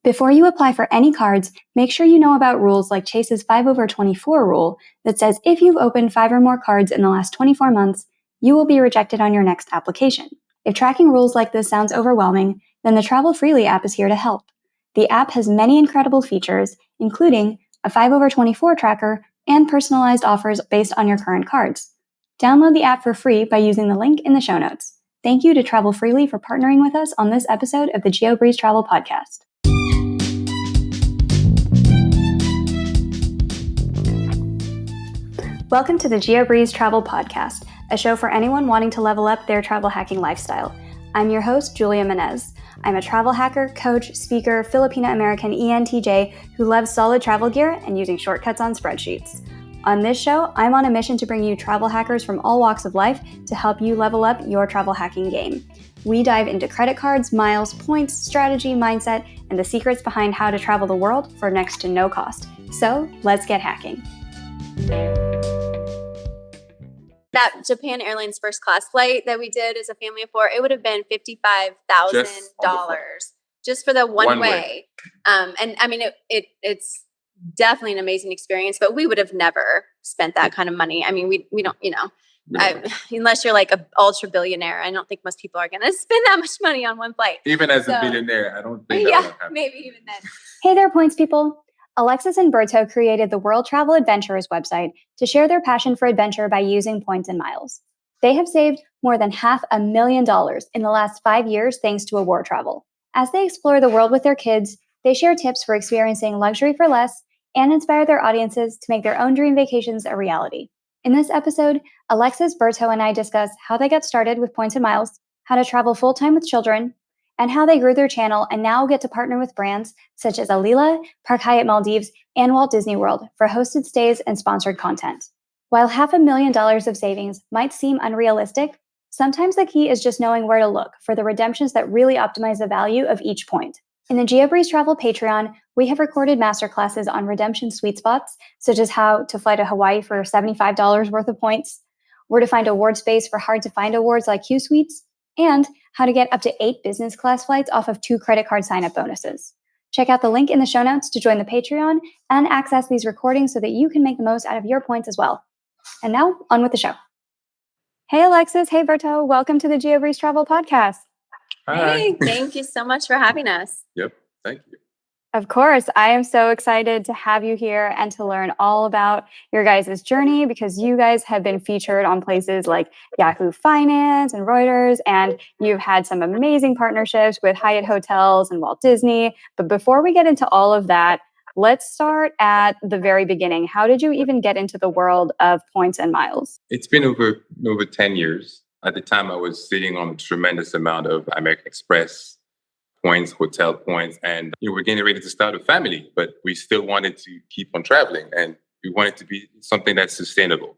Before you apply for any cards, make sure you know about rules like Chase's 5/24 rule that says if you've opened 5 or more cards in the last 24 months, you will be rejected on your next application. If tracking rules like this sounds overwhelming, then the Travel Freely app is here to help. The app has many incredible features, including a 5/24 tracker and personalized offers based on your current cards. Download the app for free by using the link in the show notes. Thank you to Travel Freely for partnering with us on this episode of the Geobreeze Travel Podcast. Welcome to the Geobreeze Travel Podcast, a show for anyone wanting to level up their travel hacking lifestyle. I'm your host, Julia Menez. I'm a travel hacker, coach, speaker, Filipino-American ENTJ who loves solid travel gear and using shortcuts on spreadsheets. On this show, I'm on a mission to bring you travel hackers from all walks of life to help you level up your travel hacking game. We dive into credit cards, miles, points, strategy, mindset, and the secrets behind how to travel the world for next to no cost. So let's get hacking. That Japan Airlines first class flight that we did as a family of 4, it would have been $55,000 just for the one way. And I mean, it's definitely an amazing experience, but we would have never spent that kind of money. I mean, we don't, unless you're like an ultra billionaire, I don't think most people are going to spend that much money on one flight. Even as a billionaire, I don't think that would happen. Maybe even then. Hey there, points people. Alexis and Bertaut created the World Travel Adventurers website to share their passion for adventure by using points and miles. They have saved more than $500,000 in the last 5 years thanks to award travel. As they explore the world with their kids, they share tips for experiencing luxury for less and inspire their audiences to make their own dream vacations a reality. In this episode, Alexis, Bertaut, and I discuss how they got started with points and miles, how to travel full-time with children, and how they grew their channel and now get to partner with brands such as Alila, Park Hyatt Maldives, and Walt Disney World for hosted stays and sponsored content. While $500,000 of savings might seem unrealistic, sometimes the key is just knowing where to look for the redemptions that really optimize the value of each point. In the Geobreeze Travel Patreon, we have recorded masterclasses on redemption sweet spots, such as how to fly to Hawaii for $75 worth of points, where to find award space for hard-to-find awards like Q Suites, and how to get up to 8 business class flights off of 2 credit card sign-up bonuses. Check out the link in the show notes to join the Patreon and access these recordings so that you can make the most out of your points as well. And now, on with the show. Hey, Alexis. Hey, Bertaut. Welcome to the Geobreeze Travel Podcast. Hi. Hey, thank you so much for having us. Yep, thank you. Of course, I am so excited to have you here and to learn all about your guys' journey because you guys have been featured on places like Yahoo Finance and Reuters, and you've had some amazing partnerships with Hyatt Hotels and Walt Disney. But before we get into all of that, let's start at the very beginning. How did you even get into the world of points and miles? It's been over 10 years. At the time, I was sitting on a tremendous amount of American Express points, hotel points, and we're getting ready to start a family, but we still wanted to keep on traveling, and we wanted to be something that's sustainable,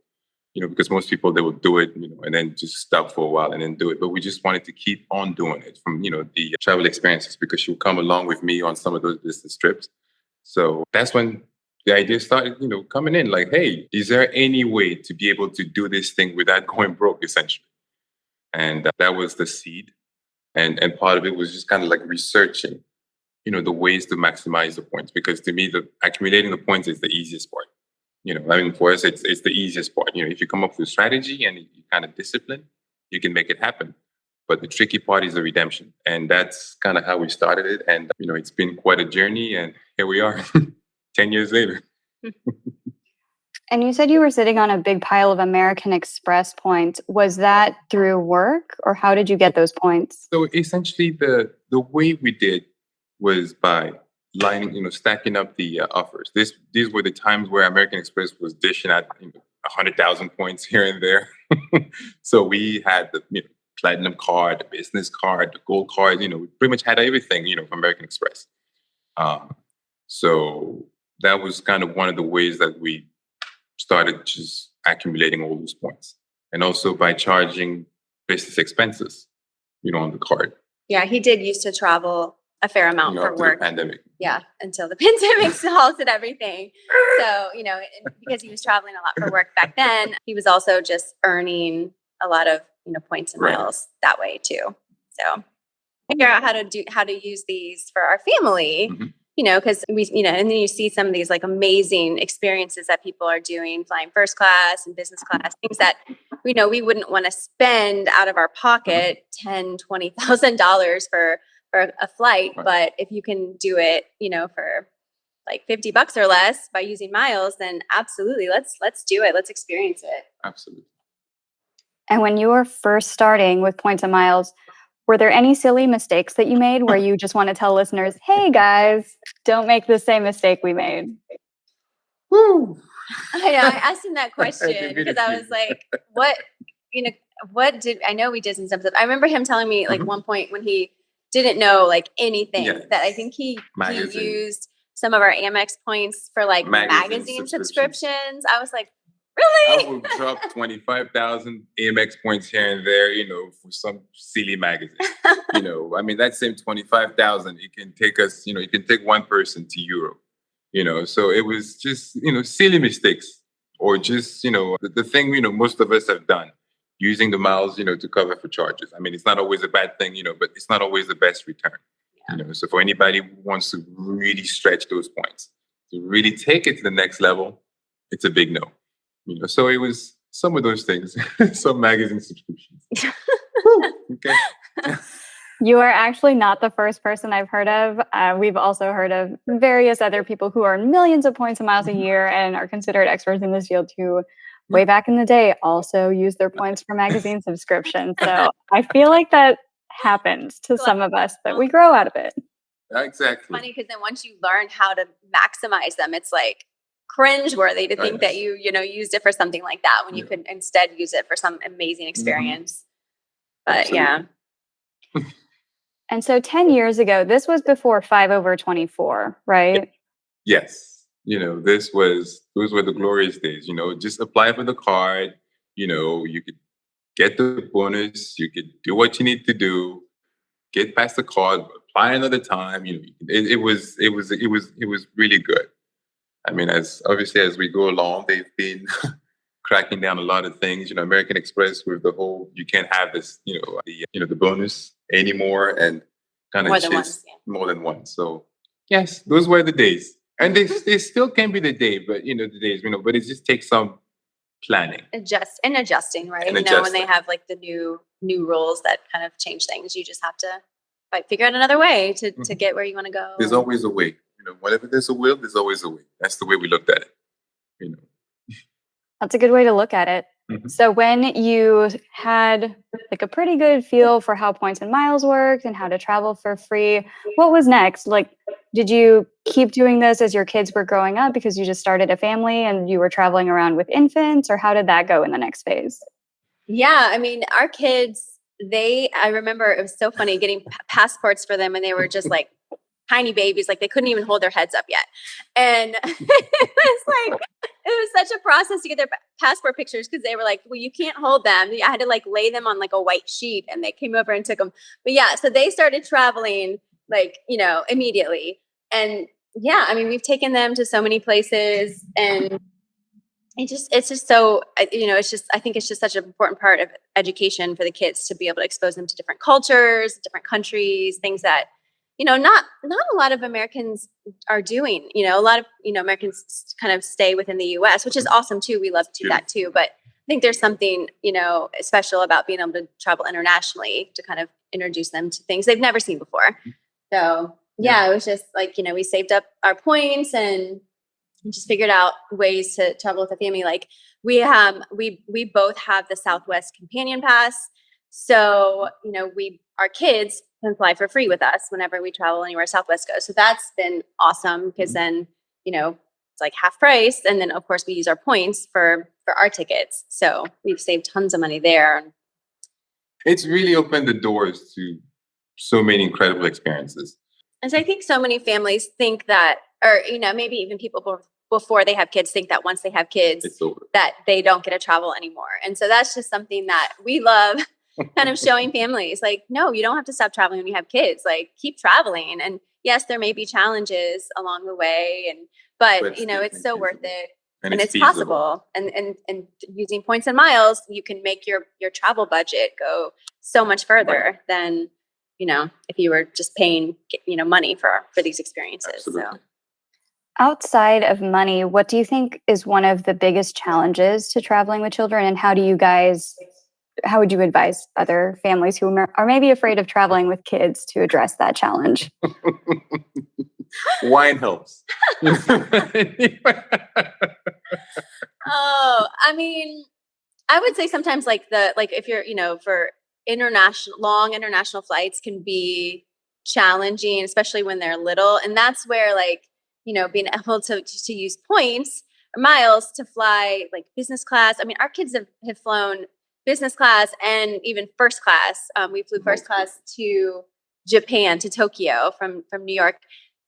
because most people, they would do it, and then just stop for a while and then do it. But we just wanted to keep on doing it from, the travel experiences, because she would come along with me on some of those business trips. So that's when the idea started, coming in like, hey, is there any way to be able to do this thing without going broke, essentially? And that was the seed. And part of it was just kind of like researching, the ways to maximize the points. Because to me, the accumulating the points is the easiest part. For us, it's the easiest part. If you come up with a strategy and you kind of discipline, you can make it happen. But the tricky part is the redemption. And that's kind of how we started it. And, it's been quite a journey. And here we are 10 years later. And you said you were sitting on a big pile of American Express points. Was that through work, or how did you get those points? So essentially, the way we did was by stacking up the offers. These were the times where American Express was dishing out 100,000 points here and there. So we had the platinum card, the business card, the gold card. We pretty much had everything from American Express. So that was kind of one of the ways that we started just accumulating all those points. And also by charging business expenses, on the card. Yeah, he did used to travel a fair amount for work. The pandemic. Yeah, until the pandemic halted everything. So, because he was traveling a lot for work back then, he was also just earning a lot of, points and miles that way too. So figure out how to use these for our family. because and then you see some of these like amazing experiences that people are doing, flying first class and business class, things that, we wouldn't want to spend out of our pocket $10,000-$20,000 for a flight. Right. But if you can do it, for like $50 or less by using miles, then absolutely, let's do it. Let's experience it. Absolutely. And when you were first starting with points and miles, were there any silly mistakes that you made where you just want to tell listeners, hey guys, don't make the same mistake we made? Woo. I know. I asked him that question because I was like, what did I know we did some stuff. I remember him telling me like one point when he didn't know like anything, that I think he used some of our Amex points for like magazine subscriptions. I was like, really? I will drop 25,000 Amex points here and there, for some silly magazine. I mean, that same 25,000, it can take us, it can take one person to Europe. So it was just, silly mistakes, or just, the thing, most of us have done, using the miles, to cover for charges. I mean, it's not always a bad thing, but it's not always the best return. So for anybody who wants to really stretch those points, to really take it to the next level, it's a big no. So it was some of those things, some magazine subscriptions. Okay. You are actually not the first person I've heard of. We've also heard of various other people who earn millions of points and miles a year and are considered experts in this field who, way back in the day, also use their points for magazine subscriptions. So I feel like that happens to some of us, but we grow out of it. Exactly. Funny, because then once you learn how to maximize them, it's like cringeworthy to think that you used it for something like that when you could instead use it for some amazing experience. But And so 10 years ago, this was before 5 over 24, right? Yes. Those were the glorious days. Just apply for the card. You could get the bonus. You could do what you need to do. Get past the card. Apply another time. It was really good. I mean, as we go along, they've been cracking down a lot of things. American Express with the whole, you can't have this, the bonus anymore, and kind of more than once. So yes, those were the days, and they still can be the day, but the days, but it just takes some planning, adjusting, right? When they have like the new rules that kind of change things, you just have to figure out another way to get where you want to go. There's always a way. Whenever there's a will, there's always a way. That's the way we looked at it. That's a good way to look at it. So when you had like a pretty good feel for how points and miles worked and how to travel for free, what was next? Like, did you keep doing this as your kids were growing up because you just started a family and you were traveling around with infants, or how did that go in the next phase? Yeah, I mean, our kids, I remember it was so funny getting passports for them, and they were just like tiny babies, like they couldn't even hold their heads up yet. And it was such a process to get their passport pictures, because they were like, well, you can't hold them. I had to like lay them on like a white sheet, and they came over and took them. But yeah, so they started traveling immediately. And yeah, I mean, we've taken them to so many places, and it's just so, I think it's just such an important part of education for the kids to be able to expose them to different cultures, different countries, things that, not a lot of Americans are doing. A lot of, Americans kind of stay within the US, which is awesome too. We love to do that too. But I think there's something, special about being able to travel internationally to kind of introduce them to things they've never seen before. So yeah, it was just like, we saved up our points and just figured out ways to travel with a family. Like we both have the Southwest Companion Pass. So, our kids can fly for free with us whenever we travel anywhere Southwest goes. So that's been awesome, because then, it's like half price. And then of course we use our points for our tickets. So we've saved tons of money there. It's really opened the doors to so many incredible experiences. And so I think so many families think that, or, maybe even people before they have kids think that once they have kids, that they don't get to travel anymore. And so that's just something that we love kind of showing families, like, no, you don't have to stop traveling when you have kids, like keep traveling. And yes, there may be challenges along the way, but it's so worth it. And it's possible. And using points and miles, you can make your travel budget go so much further than if you were just paying, money for these experiences. Absolutely. So. Outside of money, what do you think is one of the biggest challenges to traveling with children, and how would you advise other families who are maybe afraid of traveling with kids to address that challenge? Wine helps. Oh, I mean, I would say sometimes if you're, for long international flights can be challenging, especially when they're little. And that's where being able to use points or miles to fly like business class. I mean, our kids have flown business class and even first class. We flew first class to Japan, to Tokyo from New York.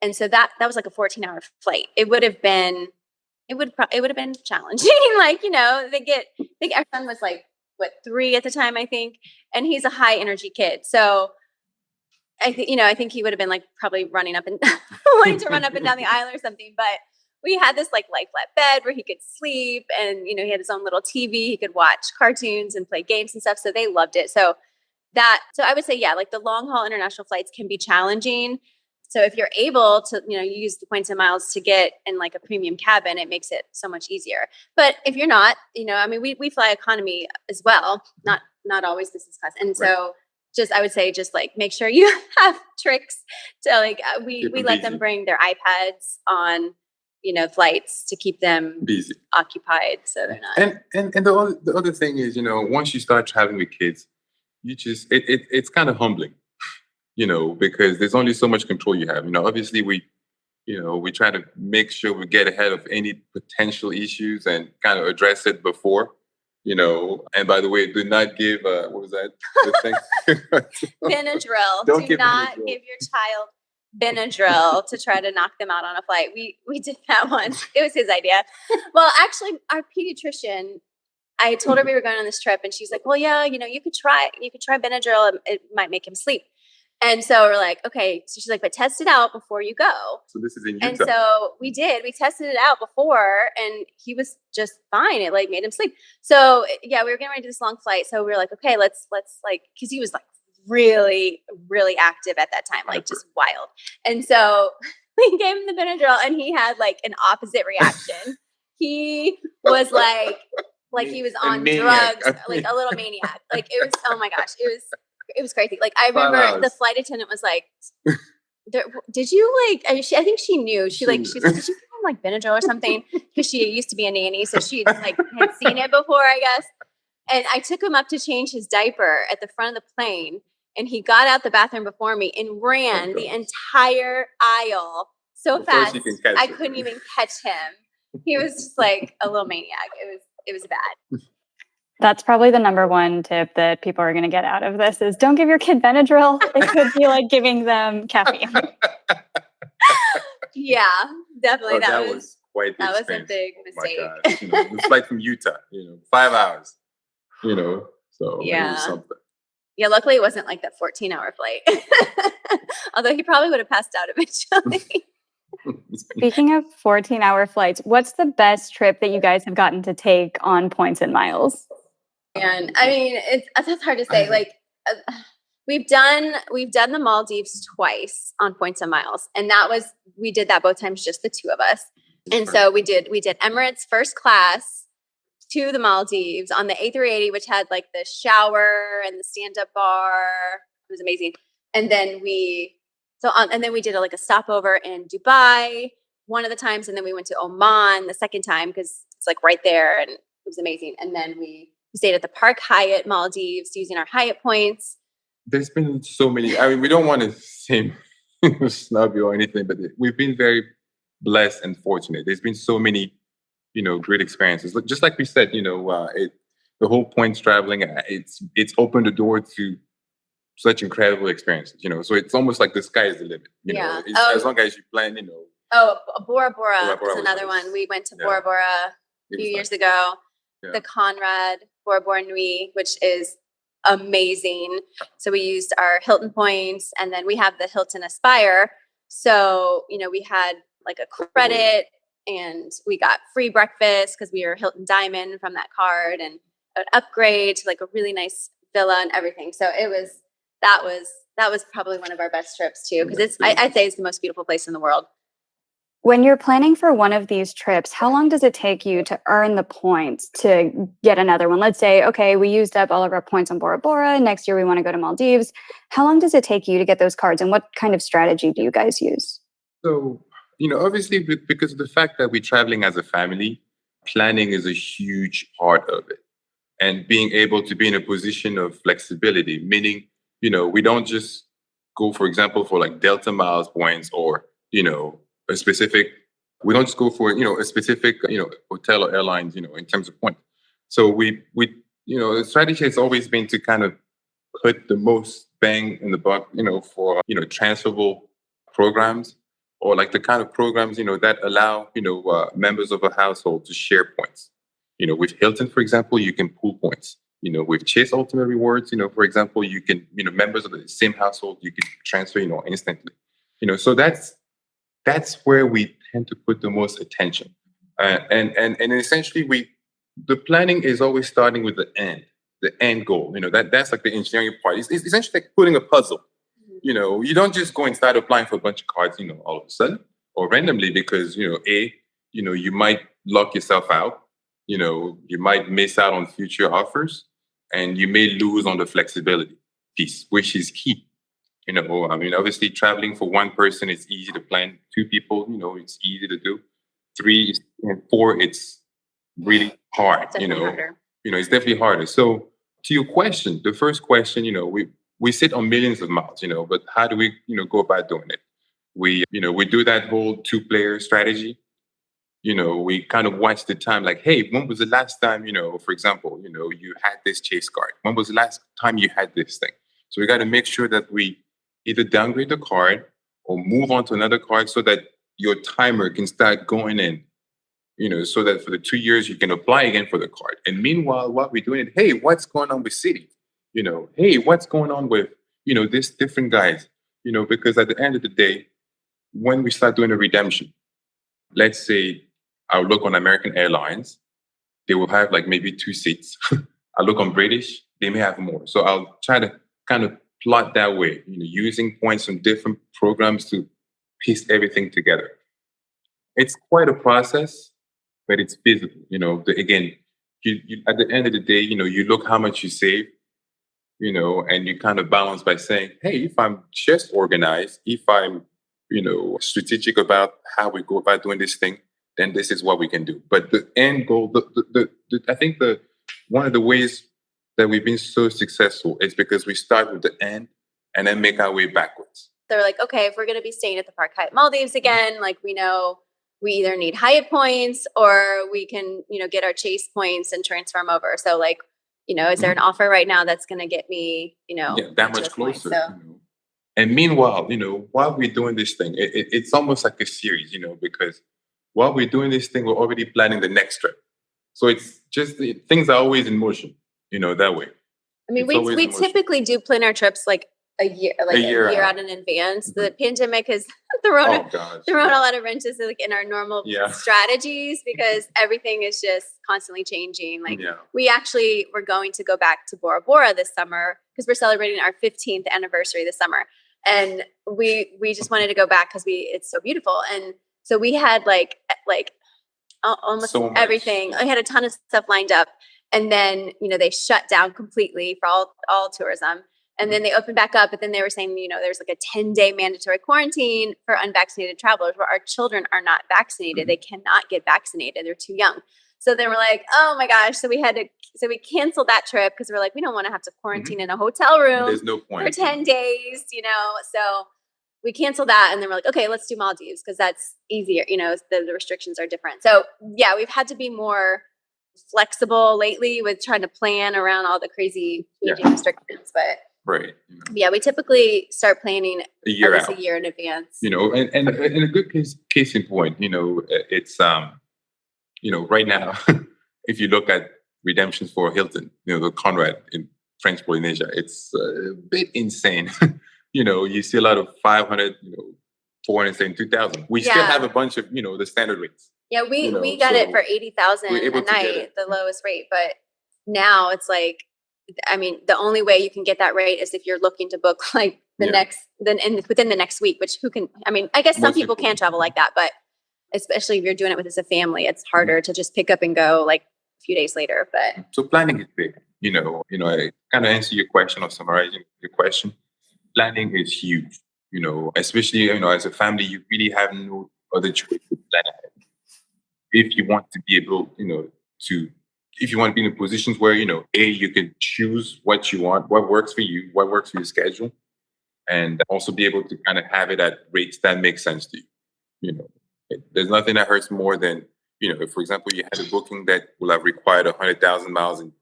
And so that was like a 14-hour flight. It would have been challenging. I think our son was 3 at the time, I think. And he's a high energy kid. So I think he would have been probably running up and wanting to run up and down the aisle or something. But we had this lie flat bed where he could sleep, and he had his own little TV. He could watch cartoons and play games and stuff. So they loved it. So I would say, yeah, the long haul international flights can be challenging. So if you're able to, use the points and miles to get in a premium cabin, it makes it so much easier. But if you're not, we fly economy as well, not always business class. And so I would say make sure you have tricks to we let them bring their iPads on, flights to keep them busy, occupied. So they're not. And the other thing is, once you start traveling with kids, it's kind of humbling. Because there's only so much control you have. Obviously we try to make sure we get ahead of any potential issues and kind of address it before, and by the way, do not give, what was that? The thing? Benadryl. Do not give your child Benadryl to try to knock them out on a flight. We did that once. It was his idea. Well, actually, our pediatrician, I told her we were going on this trip, and she's like, well, yeah, you could try Benadryl. It might make him sleep. And so we're like, okay. So she's like, but test it out before you go. So this is in Utah. And so we did. We tested it out before, and he was just fine. It made him sleep. So yeah, we were getting ready to do this long flight. So we were like, okay, let's because he was really, really active at that time, just wild. And so we gave him the Benadryl, and he had an opposite reaction. He was like he was on drugs, a little maniac. It was, oh my gosh, it was crazy. I remember the flight attendant was like, did you I think she knew. She's like, did you give him Benadryl or something? Because she used to be a nanny. So she had seen it before, I guess. And I took him up to change his diaper at the front of the plane. And he got out the bathroom before me and ran the entire aisle so fast. I couldn't even catch him. He was just a little maniac. It was bad. That's probably the number one tip that people are going to get out of this is don't give your kid Benadryl. It could be like giving them caffeine. Yeah, definitely. That was quite the experience. Was a big mistake. My God. It was flight from Utah, 5 hours, so yeah. It was something. Yeah, luckily it wasn't that 14-hour flight. Although he probably would have passed out eventually. Speaking of 14-hour flights, what's the best trip that you guys have gotten to take on points and miles? And I mean, that's hard to say. We've done the Maldives twice on points and miles, and we did that both times, just the two of us. And so we did Emirates first class to the Maldives on the A380, which had the shower and the stand-up bar. It was amazing. And then we did a stopover in Dubai one of the times, and then we went to Oman the second time because it's right there, and it was amazing. And then we stayed at the Park Hyatt Maldives using our Hyatt points. There's been so many. I mean, we don't want to seem snobby or anything, but we've been very blessed and fortunate. There's been so many, great experiences. Just like we said, the whole points traveling, it's opened the door to such incredible experiences. So it's almost like the sky is the limit. As long as you plan, Oh, Bora Bora is another one. We went to Bora Bora a few years ago. Yeah. The Conrad Bora Bora Nui, which is amazing. So we used our Hilton points, and then we have the Hilton Aspire. So, we had a credit, and we got free breakfast because we were Hilton Diamond from that card, and an upgrade to a really nice villa and everything. So that was was probably one of our best trips too, because I'd say it's the most beautiful place in the world. When you're planning for one of these trips, how long does it take you to earn the points to get another one? Let's say, okay, we used up all of our points on Bora Bora. Next year, we want to go to Maldives. How long does it take you to get those cards, and what kind of strategy do you guys use? So, obviously, because of the fact that we're traveling as a family, planning is a huge part of it. And being able to be in a position of flexibility, meaning, we don't just go, for example, for like Delta Miles points or, a specific, we don't just go for, a specific, hotel or airlines, in terms of points. So the strategy has always been to kind of put the most bang in the buck, for, transferable programs or like the kind of programs, that allow, members of a household to share points. With Hilton, for example, you can pool points. With Chase Ultimate Rewards, for example, you can, members of the same household, you can transfer, instantly. So that's where we tend to put the most attention. And essentially the planning is always starting with the end goal. That's like the engineering part. It's essentially like putting a puzzle. You don't just go and start applying for a bunch of cards, all of a sudden or randomly because, you might lock yourself out. You might miss out on future offers and you may lose on the flexibility piece, which is key. Obviously traveling for one person is easy to plan. Two people, it's easy to do. 3 and 4, it's really hard, Harder. It's definitely harder. So to your question, the first question, we sit on millions of miles, but how do we, go about doing it? We do that whole 2-player strategy. We kind of watch the time like, hey, when was the last time, for example, you had this chase card? When was the last time you had this thing? So we got to make sure that we either downgrade the card or move on to another card so that your timer can start going in, so that for the 2 years you can apply again for the card. And meanwhile, while we're doing it, hey, what's going on with City? Hey, what's going on with, this different guys? Because at the end of the day, when we start doing a redemption, let's say I'll look on American Airlines, they will have like maybe 2 seats. I look on British, they may have more. So I'll try to kind of plot that way, using points from different programs to piece everything together. It's quite a process, but it's feasible. Again, you at the end of the day, you look how much you save, and you kind of balance by saying, hey, if I'm just organized, if I'm, strategic about how we go about doing this thing, then this is what we can do. But the end goal, I think one of the ways that we've been so successful is because we start with the end and then make our way backwards. They're like, okay, if we're going to be staying at the Park Hyatt Maldives again, like we know we either need Hyatt points or we can, get our Chase points and transfer them over. So like, is there an offer right now that's going to get me, that much closer? And meanwhile, while we're doing this thing, it's almost like a series, because while we're doing this thing, we're already planning the next trip. So it's just things are always in motion, that way. I mean, we typically do plan our trips like a year out in advance. Mm-hmm. The pandemic has thrown a lot of wrenches in our normal strategies because everything is just constantly changing. We actually were going to go back to Bora Bora this summer because we're celebrating our 15th anniversary this summer. And we just wanted to go back because it's so beautiful. And so we had like almost so everything. I had a ton of stuff lined up. And then, they shut down completely for all tourism. And then they opened back up, but then they were saying, there's like a 10-day mandatory quarantine for unvaccinated travelers where our children are not vaccinated. They cannot get vaccinated. They're too young. So then we're like, oh my gosh. So we canceled that trip because we're like, we don't want to have to quarantine in a hotel room. There's no point. For 10 days, so we canceled that. And then we're like, okay, let's do Maldives because that's easier. The restrictions are different. So yeah, we've had to be more flexible lately with trying to plan around all the crazy changing restrictions, but right. Yeah, we typically start planning a year in advance. And in a good case in point, it's right now, if you look at redemptions for Hilton, the Conrad in French Polynesia, it's a bit insane. You see a lot of 500, 400, 2,000. We still have a bunch of, the standard rates. Yeah, we got it for 80,000 a night, the lowest rate. But now it's like, the only way you can get that rate is if you're looking to book like within the next week, which I guess some people can travel like that, but especially if you're doing it with as a family, it's harder to just pick up and go like a few days later. But so planning is big. I kind of answer your question or summarizing your question. Planning is huge. Especially as a family, you really have no other choice to plan ahead. If you want to be able, if you want to be in positions where you can choose what you want, what works for you, what works for your schedule, and also be able to kind of have it at rates that make sense to you. There's nothing that hurts more than if, for example, you had a booking that will have required 100,000 miles in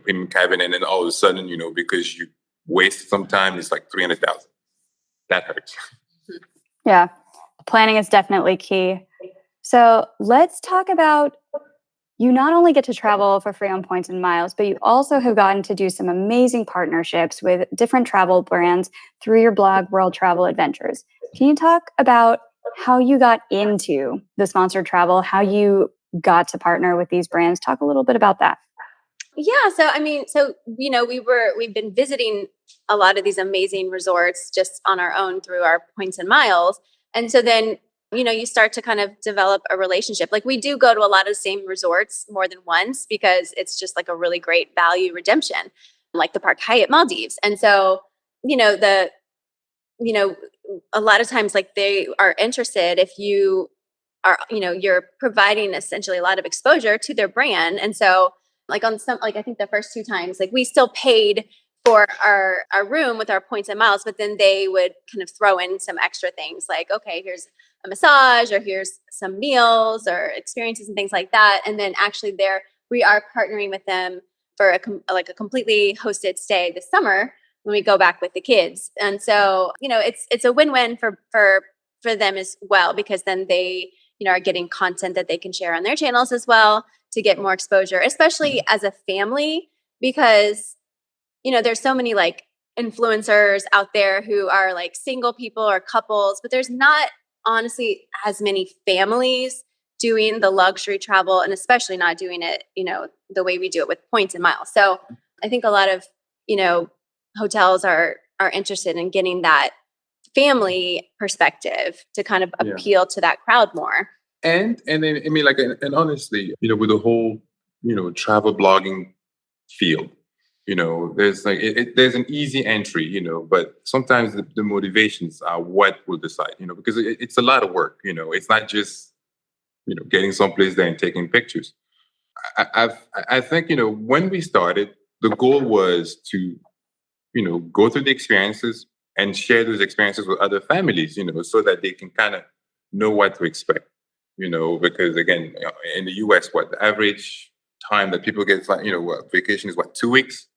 premium cabin, and then all of a sudden because you wasted some time, it's like 300,000. That hurts. Yeah, planning is definitely key. So let's talk about, you not only get to travel for free on points and miles, but you also have gotten to do some amazing partnerships with different travel brands through your blog, World Travel Adventures. Can you talk about how you got into the sponsored travel, how you got to partner with these brands? Talk a little bit about that. Yeah. We've been visiting a lot of these amazing resorts just on our own through our points and miles. And so then, you start to kind of develop a relationship. Like, we do go to a lot of the same resorts more than once because it's just like a really great value redemption, like the Park Hyatt Maldives. And so, a lot of times, like, they are interested if you are, you're providing essentially a lot of exposure to their brand. And so, like, on some, like, I think the first 2 times, like, we still paid for our room with our points and miles, but then they would kind of throw in some extra things like, okay, here's a massage, or here's some meals or experiences and things like that. And then actually we are partnering with them for a completely hosted stay this summer when we go back with the kids. And so, it's a win-win for them as well, because then they, are getting content that they can share on their channels as well to get more exposure, especially as a family, because, there's so many like influencers out there who are like single people or couples, but there's not honestly as many families doing the luxury travel, and especially not doing it, the way we do it with points and miles. So I think a lot of, hotels are interested in getting that family perspective to kind of appeal to that crowd more. And then, and honestly, with the whole, travel blogging field, there's like, there's an easy entry, but sometimes the motivations are what will decide, because it's a lot of work, it's not just, getting someplace there and taking pictures. I think, when we started, the goal was to, go through the experiences and share those experiences with other families, so that they can kind of know what to expect, because again, in the US, the average time that people get, vacation is 2 weeks,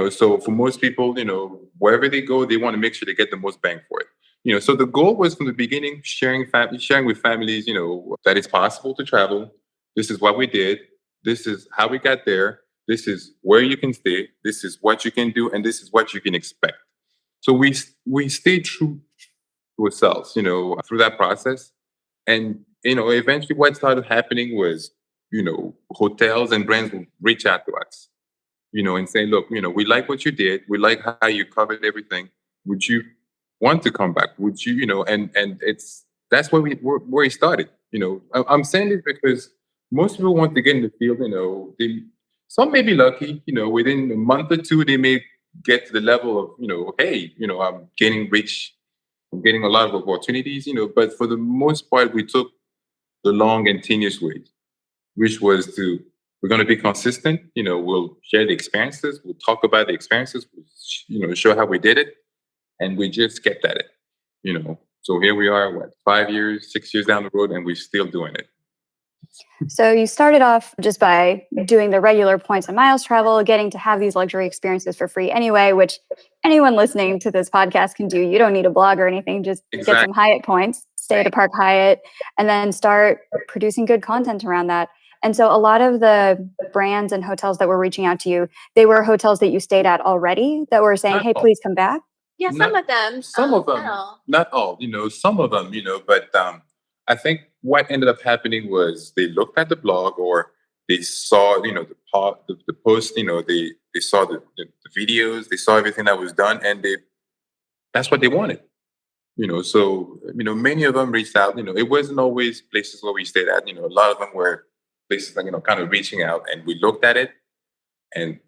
so for most people, wherever they go, they want to make sure they get the most bang for it. So the goal was from the beginning, sharing with families, that it's possible to travel. This is what we did. This is how we got there. This is where you can stay. This is what you can do, and this is what you can expect. So we stayed true to ourselves, through that process. And eventually, what started happening was, hotels and brands will reach out to us, and say, look, we like what you did. We like how you covered everything. Would you want to come back? Would you, and that's where we started. I'm saying this because most people want to get in the field. Some may be lucky. Within a month or two, they may get to the level of, hey, I'm getting rich. I'm getting a lot of opportunities. But for the most part, we took the long and tedious way, which was we're going to be consistent. We'll share the experiences. We'll talk about the experiences. We'll, show how we did it, and we just kept at it. So here we are, 5 years, 6 years down the road, and we're still doing it. So you started off just by doing the regular points and miles travel, getting to have these luxury experiences for free anyway, which anyone listening to this podcast can do. You don't need a blog or anything. Just get some Hyatt points, stay at a Park Hyatt, and then start producing good content around that. And so a lot of the brands and hotels that were reaching out to you, they were hotels that you stayed at already that were saying, hey, please come back. Yeah, some of them. Some of them. Not all. Some of them, but I think what ended up happening was they looked at the blog, or they saw, the post, they saw the videos, they saw everything that was done, and that's what they wanted. So many of them reached out. It wasn't always places where we stayed at. A lot of them were places like kind of reaching out, and we looked at it and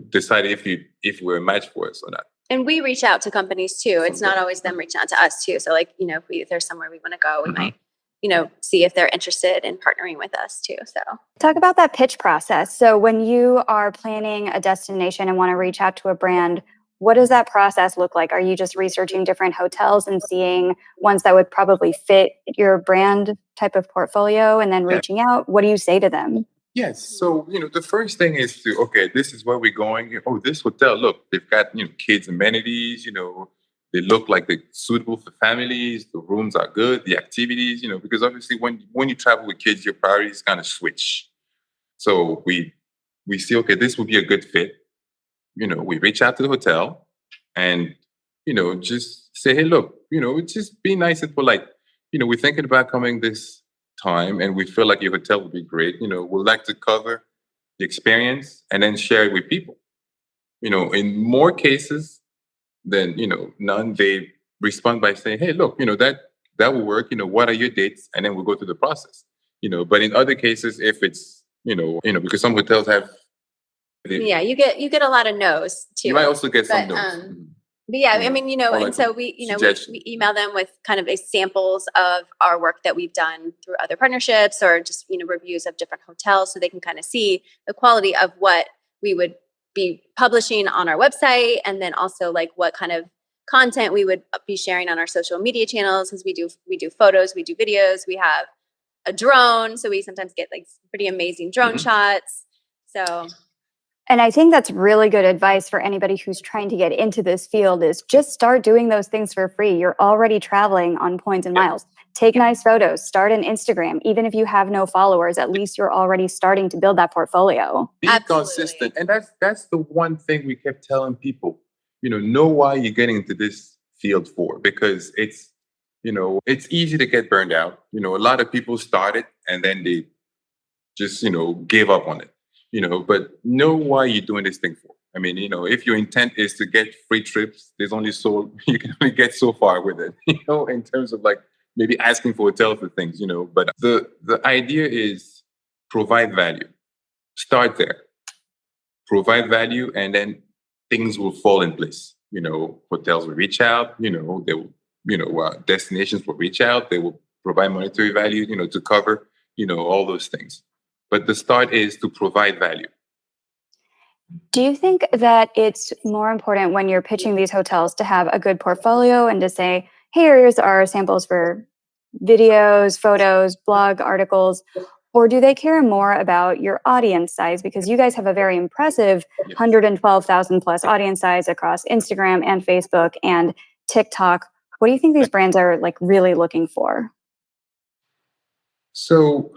decided if we were a match for us or not. And we reach out to companies too. It's not always them reaching out to us too. So like, if there's somewhere we want to go, we might, see if they're interested in partnering with us too. So talk about that pitch process. So when you are planning a destination and want to reach out to a brand, what does that process look like? Are you just researching different hotels and seeing ones that would probably fit your brand type of portfolio and then reaching out? What do you say to them? Yes. So, the first thing is okay, this is where we're going. Oh, this hotel, look, they've got, kids amenities, they look like they're suitable for families. The rooms are good, the activities, because obviously when you travel with kids, your priorities kind of switch. So we see, okay, this would be a good fit. We reach out to the hotel and, just say, hey, look, just be nice and polite. We're thinking about coming this time and we feel like your hotel would be great. We'd like to cover the experience and then share it with people. In more cases than, none, they respond by saying, hey, look, that will work. What are your dates? And then we'll go through the process. But in other cases, if it's, because some hotels have. You get a lot of no's too. You might also get some no's. But yeah, I mean, and so we email them with kind of samples of our work that we've done through other partnerships or just, reviews of different hotels so they can kind of see the quality of what we would be publishing on our website. And then also like what kind of content we would be sharing on our social media channels, because we do photos, we do videos, we have a drone. So we sometimes get like pretty amazing drone shots. So. And I think that's really good advice for anybody who's trying to get into this field is just start doing those things for free. You're already traveling on points and miles. Take nice photos, start an Instagram. Even if you have no followers, at least you're already starting to build that portfolio. Be consistent. And that's the one thing we kept telling people, know why you're getting into this field for, because it's easy to get burned out. A lot of people started and then they just, gave up on it. But know why you're doing this thing for. I mean, if your intent is to get free trips, there's only you can only get so far with it, in terms of like maybe asking for hotels for things, But the idea is provide value. Start there. Provide value, and then things will fall in place. Hotels will reach out, they will, destinations will reach out, they will provide monetary value, to cover, all those things. But the start is to provide value. Do you think that it's more important when you're pitching these hotels to have a good portfolio and to say, hey, here's our samples for videos, photos, blog articles, or do they care more about your audience size? Because you guys have a very impressive 112,000 plus audience size across Instagram and Facebook and TikTok. What do you think these brands are like really looking for? So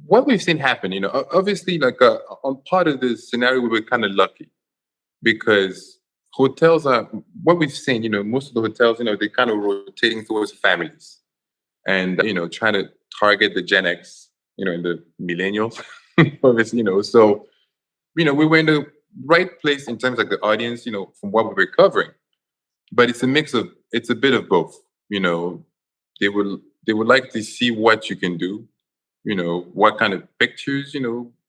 what we've seen happen, obviously, like on part of this scenario, we were kind of lucky because hotels are what we've seen. Most of the hotels, they're kind of rotating towards families, and trying to target the Gen X, and the millennials. Obviously, so we were in the right place in terms of the audience, from what we were covering. But it's a bit of both. They would like to see what you can do. What kind of pictures,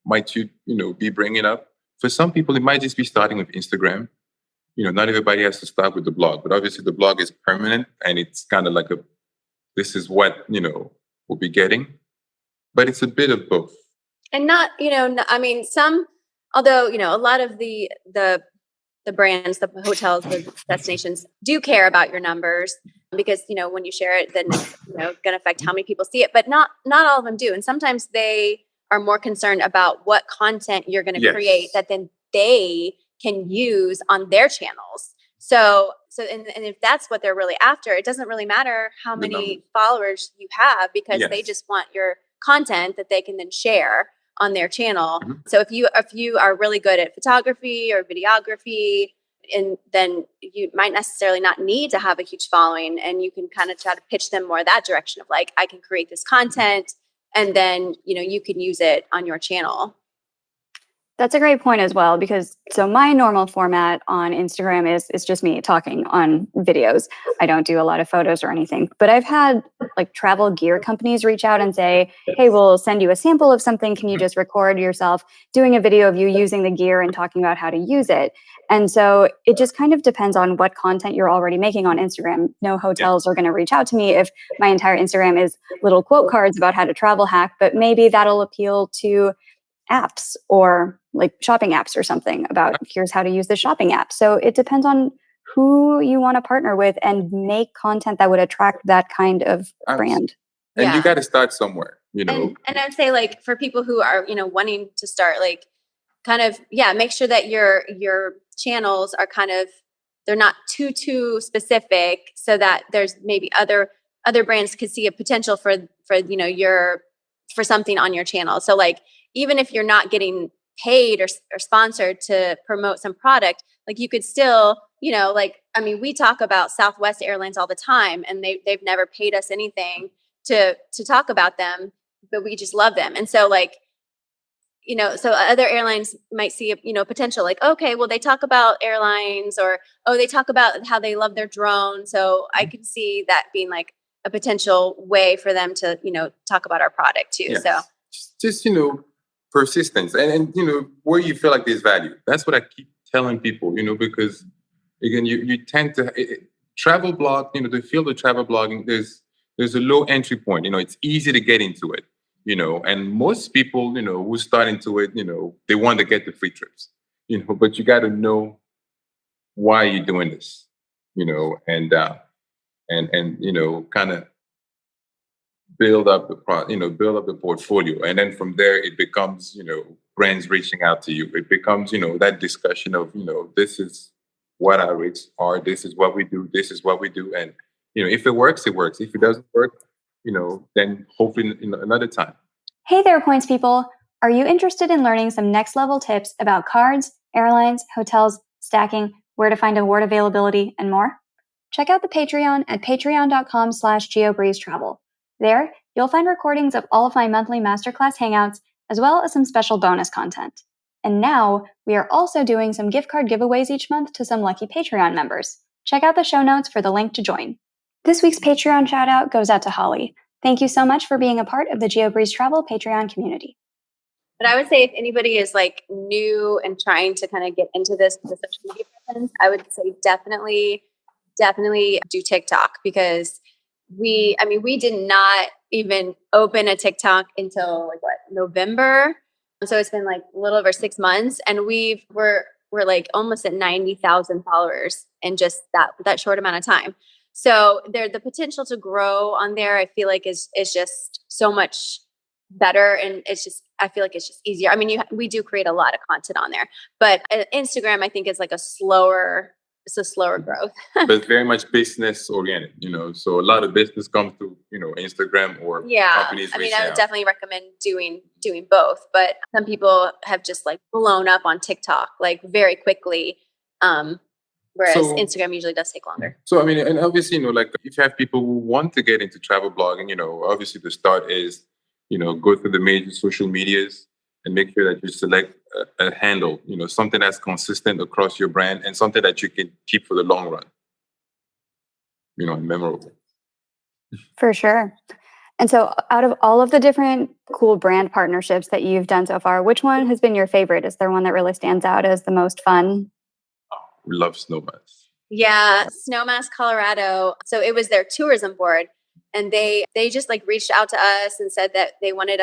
might you, be bringing up? For some people, it might just be starting with Instagram. Not everybody has to start with the blog, but obviously the blog is permanent and it's kind of like this is what, we'll be getting. But it's a bit of both. And not, I mean, although, a lot of the brands, the hotels, the destinations do care about your numbers because, when you share it, then it's, going to affect how many people see it, but not all of them do. And sometimes they are more concerned about what content you're going to create that then they can use on their channels. So, and if that's what they're really after, it doesn't really matter how many followers you have because they just want your content that they can then share on their channel. So if you are really good at photography or videography, and then you might necessarily not need to have a huge following, and you can kind of try to pitch them more that direction of like, I can create this content and then, you can use it on your channel. That's a great point as well, because so my normal format on Instagram is just me talking on videos. I don't do a lot of photos or anything, but I've had like travel gear companies reach out and say, "Hey, we'll send you a sample of something. Can you just record yourself doing a video of you using the gear and talking about how to use it?" And so it just kind of depends on what content you're already making on Instagram. No hotels are going to reach out to me if my entire Instagram is little quote cards about how to travel hack, but maybe that'll appeal to apps or like shopping apps or something about here's how to use the shopping app. So it depends on who you want to partner with and make content that would attract that kind of brand. And you got to start somewhere, And I'd say like for people who are, wanting to start, like kind of, make sure that your channels are kind of, they're not too specific, so that there's maybe other brands could see a potential for for something on your channel. So like, even if you're not getting paid or sponsored to promote some product, like you could still, we talk about Southwest Airlines all the time, and they've never paid us anything to talk about them, but we just love them. And so like, so other airlines might see, potential, like, okay, well, they talk about airlines, or, oh, they talk about how they love their drone. So I could see that being like a potential way for them to, talk about our product too. Yes. So just, persistence and where you feel like there's value. That's what I keep telling people, because again, you tend to travel blog, the field of travel blogging, there's a low entry point. It's easy to get into it, and most people, who start into it, they want to get the free trips, but you got to know why you're doing this, and kind of build up build up the portfolio. And then from there, it becomes, brands reaching out to you. It becomes, that discussion of, this is what our rates are. This is what we do. This is what we do. And, if it works, it works. If it doesn't work, then hopefully another time. Hey there, points people. Are you interested in learning some next level tips about cards, airlines, hotels, stacking, where to find award availability, and more? Check out the Patreon at patreon.com/Geobreeze Travel. There, you'll find recordings of all of my monthly masterclass hangouts, as well as some special bonus content. And now, we are also doing some gift card giveaways each month to some lucky Patreon members. Check out the show notes for the link to join. This week's Patreon shout out goes out to Holly. Thank you so much for being a part of the Geobreeze Travel Patreon community. But I would say if anybody is like new and trying to kind of get into this with the social media presence, I would say definitely do TikTok, because we did not even open a TikTok until like November. So it's been like a little over 6 months, and we're like almost at 90,000 followers in just that short amount of time. So the potential to grow on there, I feel like is just so much better, and I feel like it's just easier. We do create a lot of content on there, but Instagram I think is like a slower growth. But it's very much business oriented, so a lot of business comes through, Instagram or companies. I would definitely recommend doing both, but some people have just like blown up on TikTok like very quickly. Whereas Instagram usually does take longer. So, and obviously, like if you have people who want to get into travel blogging, obviously the start is, go through the major social medias and make sure that you select a handle, something that's consistent across your brand and something that you can keep for the long run, memorable. For sure. And so out of all of the different cool brand partnerships that you've done so far, which one has been your favorite? Is there one that really stands out as the most fun? We love Snowmass. Yeah, Snowmass, Colorado. So it was their tourism board, and they just like reached out to us and said that they wanted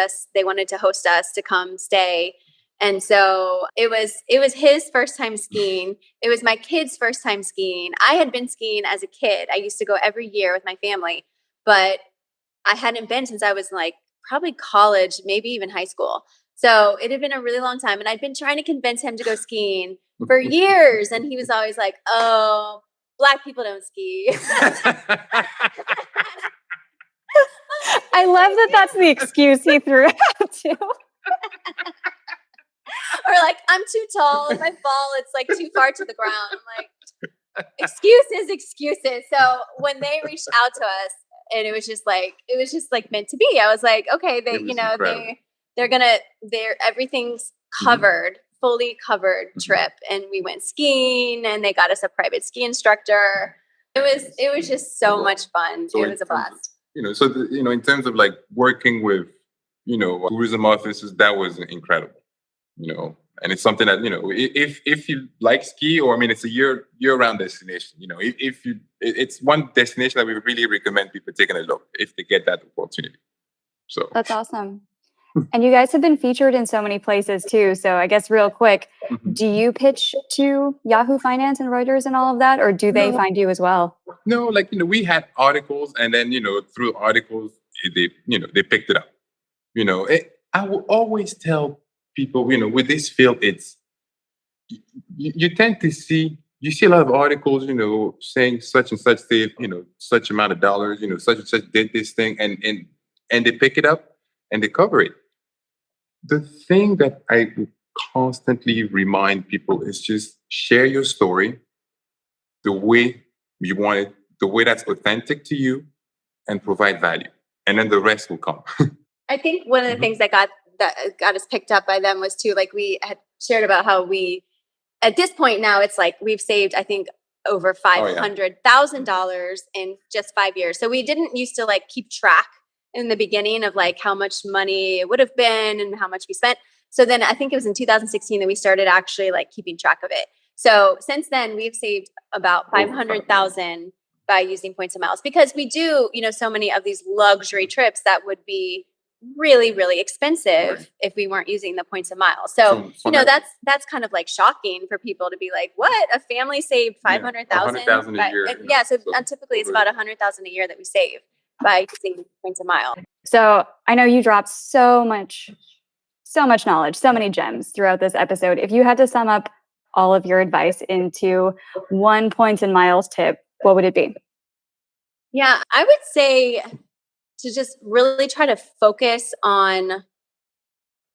to host us to come stay. And so it was his first time skiing. It was my kid's first time skiing. I had been skiing as a kid. I used to go every year with my family, but I hadn't been since I was like probably college, maybe even high school. So it had been a really long time, and I'd been trying to convince him to go skiing for years, and he was always like, "Oh, Black people don't ski." I love that that's the excuse he threw out too. Or like, "I'm too tall. If I fall, it's like too far to the ground." I'm like, excuses. So when they reached out to us, and it was just like meant to be. I was like, okay, everything's covered fully covered trip, and we went skiing, and they got us a private ski instructor. It was just so much fun. So it was a blast. In terms of like working with, tourism offices, that was incredible, and it's something that, if you like ski, or, I mean, it's a year-round destination, it's one destination that we really recommend people taking a look if they get that opportunity. So That's awesome. And you guys have been featured in so many places too. So I guess real quick, do you pitch to Yahoo Finance and Reuters and all of that, or do they find you as well? No, we had articles, and then, through articles, they picked it up. I will always tell people, with this field, it's, you tend to see a lot of articles, saying such and such did, such amount of dollars, such and such did this thing, and they pick it up and they cover it. The thing that I constantly remind people is just share your story the way you want it, the way that's authentic to you, and provide value. And then the rest will come. I think one of the things that got us picked up by them was too, like, we had shared about how we, at this point now, it's like we've saved, I think, over $500,000 in just 5 years. So we didn't used to like keep track in the beginning of like how much money it would have been and how much we spent. So then I think it was in 2016 that we started actually like keeping track of it. So since then we've saved about 500,000 by using points and miles, because we do, so many of these luxury trips that would be really, really expensive if we weren't using the points and miles. So that's kind of like shocking for people to be like, what? A family saved 500,000 a year. So typically it's about 100,000 a year that we save by using points a mile. So I know you dropped so much knowledge, so many gems throughout this episode. If you had to sum up all of your advice into one points and miles tip, what would it be? Yeah, I would say to just really try to focus on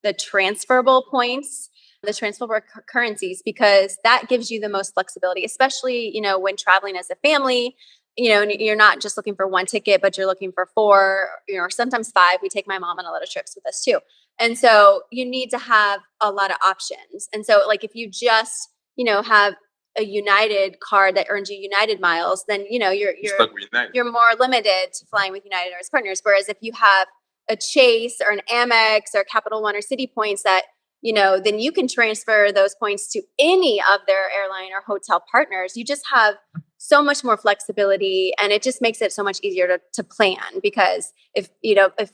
the transferable points, the transferable currencies, because that gives you the most flexibility, especially, when traveling as a family. And you're not just looking for one ticket, but you're looking for 4, or sometimes 5. We take my mom on a lot of trips with us too. And so you need to have a lot of options. And so like if you just, have a United card that earns you United miles, then, you're more limited to flying with United or its partners. Whereas if you have a Chase or an Amex or Capital One or City Points that, then you can transfer those points to any of their airline or hotel partners. You just have so much more flexibility, and it just makes it so much easier to plan, because if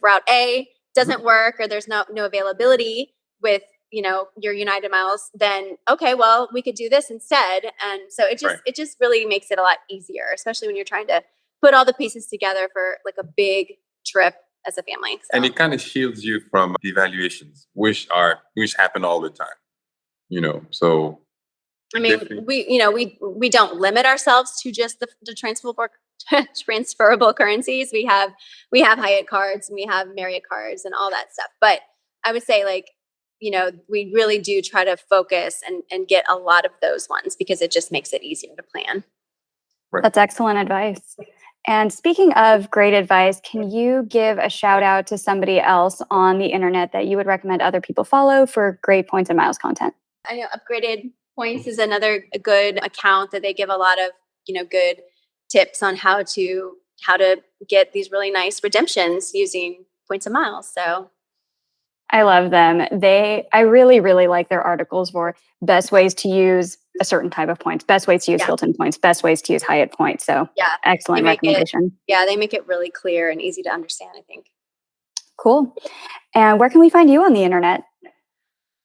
route A doesn't work, or there's no availability with your United miles, then okay, well, we could do this instead. And so it just really makes it a lot easier, especially when you're trying to put all the pieces together for like a big trip as a family. So. And it kind of shields you from devaluations, which happen all the time. So I mean, we don't limit ourselves to just the transferable currencies. We have Hyatt cards, and we have Marriott cards, and all that stuff. But I would say, like, we really do try to focus and get a lot of those ones, because it just makes it easier to plan. Right. That's excellent advice. And speaking of great advice, can you give a shout out to somebody else on the internet that you would recommend other people follow for great points and miles content? I know Upgraded Points is another good account that they give a lot of, good tips on how to get these really nice redemptions using points and miles. So I love them. I really, really like their articles for best ways to use a certain type of points, best ways to use Hilton points, best ways to use Hyatt points. So excellent recommendation. They make it really clear and easy to understand, I think. Cool. And where can we find you on the internet?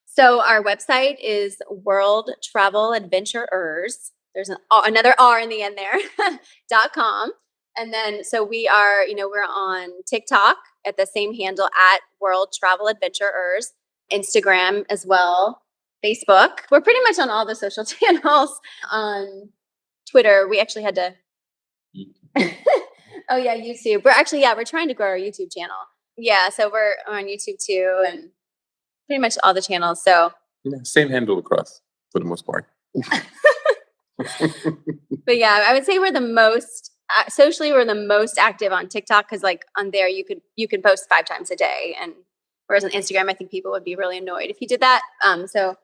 So our website is World Travel Adventurers. There's another R in the end there, .com. And then, so we are, we're on TikTok at the same handle at World Travel Adventurers, Instagram as well, Facebook. We're pretty much on all the social channels. On Twitter, we actually had to. Oh yeah, YouTube. We're trying to grow our YouTube channel. Yeah, so we're on YouTube too, and pretty much all the channels. So same handle across for the most part. But yeah, I would say we're the most socially. We're the most active on TikTok, because like on there you could post 5 times a day, and whereas on Instagram I think people would be really annoyed if you did that. So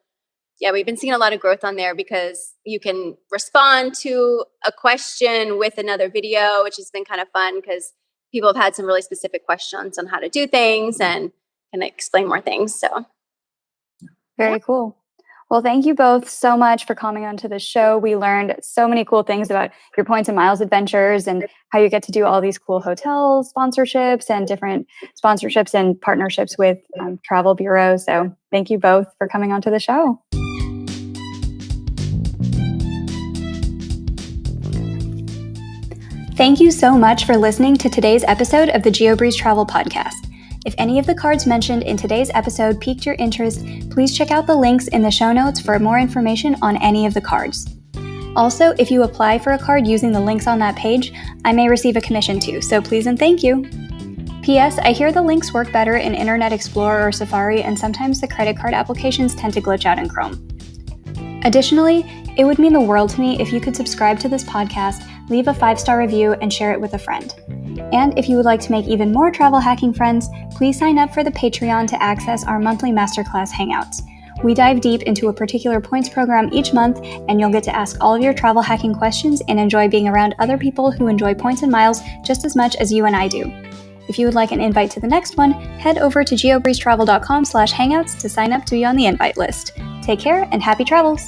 Yeah, we've been seeing a lot of growth on there because you can respond to a question with another video, which has been kind of fun because people have had some really specific questions on how to do things and can explain more things. So Very cool. Well, thank you both so much for coming onto the show. We learned so many cool things about your points and miles adventures and how you get to do all these cool hotel sponsorships and different sponsorships and partnerships with travel bureaus. So thank you both for coming onto the show. Thank you so much for listening to today's episode of the Geobreeze Travel Podcast. If any of the cards mentioned in today's episode piqued your interest, please check out the links in the show notes for more information on any of the cards. Also, if you apply for a card using the links on that page, I may receive a commission too, so please and thank you. P.S. I hear the links work better in Internet Explorer or Safari, and sometimes the credit card applications tend to glitch out in Chrome. Additionally, it would mean the world to me if you could subscribe to this podcast, leave a 5-star review, and share it with a friend. And if you would like to make even more travel hacking friends, please sign up for the Patreon to access our monthly masterclass hangouts. We dive deep into a particular points program each month, and you'll get to ask all of your travel hacking questions and enjoy being around other people who enjoy points and miles just as much as you and I do. If you would like an invite to the next one, head over to geobreezetravel.com/hangouts to sign up to be on the invite list. Take care and happy travels!